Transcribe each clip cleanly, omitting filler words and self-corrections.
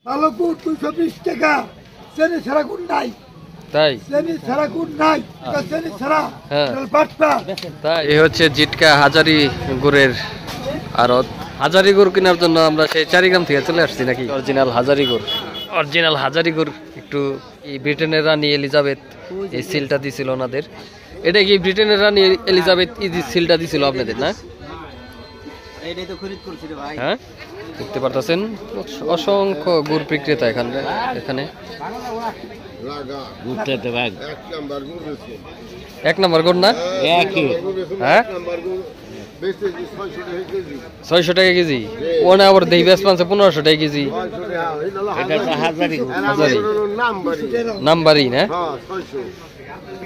ভালোপুর 220 টাকা চেনি ছাড়া গুড় নাই। তাই চেনি ছাড়া গুড় নাই, চেনি ছাড়া বাটপা। তাই এই হচ্ছে জিটকা হাজারি গুড়ের আড়ত। হাজারি গুড় কেনার জন্য আমরা সেই চারিগ্রাম থেকে চলে আসছি নাকি। অরিজিনাল হাজারি গুড়, অরিজিনাল হাজারি গুড়। একটু এই ব্রিটেনের রানী এলিজাবেথ এই সিলটা দিছিল ওনাদের। এটা কি ব্রিটেনের রানী এলিজাবেথ এই সিলটা দিছিল আপনাদের না? হ্যাঁ, দেখতে পারতেছেন অসংখ্য গুড় বিক্রেতা এখানে। এক নম্বর গুড় না? হ্যাঁ, 600 টাকা কেজি। ওনে আবার দেই বেশ 1500 টাকা কেজি। নাম্বারই না?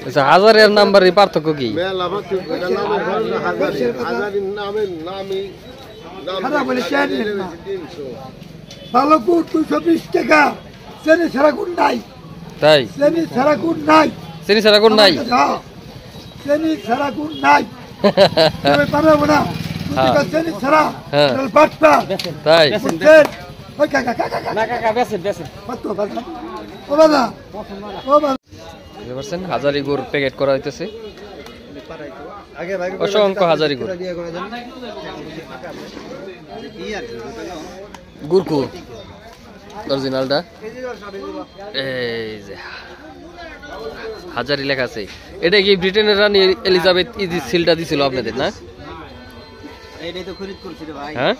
আচ্ছা, হাজারের নাম্বারের পার্থক্য কি? ভালোপুর 220 টাকা চেনি ছাড়া গুড় নাই। তাই চেনি ছাড়া গুড় নাই, চিনি ছাড়া গুড় নাই। চেনি ছাড়া গুড় নাই, পারবো না চেনি ছাড়া বাটপা। তাই হাজারি গুড় প্যাকেট করা হইতেছে, অসংখ্য হাজারি গুড়। গুড়কু অরিজিনালটা এই যে হাজারি লেখা আছে। এটা কি ব্রিটেনের রানী এলিজাবেথ ইজি সিলটা দিছিল আপনাদের না? হ্যাঁ,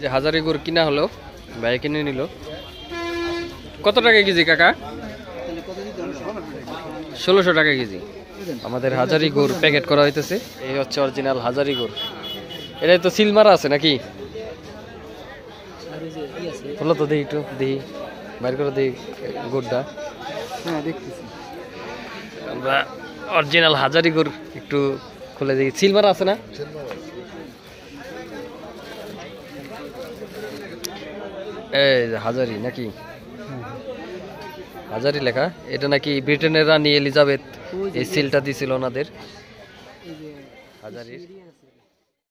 যে হাজারি গুড় কিনা হলো, ভাই কিনে নিল। কত টাকা কেজি কাকা? 1600 টাকা কেজি। আমাদের হাজারি গুড় প্যাকেট করা হইতেছে। এই হচ্ছে অরিজিনাল হাজারি গুড়। এটা তো সিল মারা আছে নাকি? হলো তো, দেখি একটু দেখি, বাইর করে দেখি গুড়টা। হ্যাঁ, দেখতেছি আমরা অরিজিনাল হাজারি গুড় একটু খুলে দেখি। সিল মারা আছে না? এই হাজারি নাকি? হাজারি লেখা। এটা নাকি ব্রিটেনের রানী এলিজাবেথ এই সিলটা দিছিল ওনাদের হাজারির।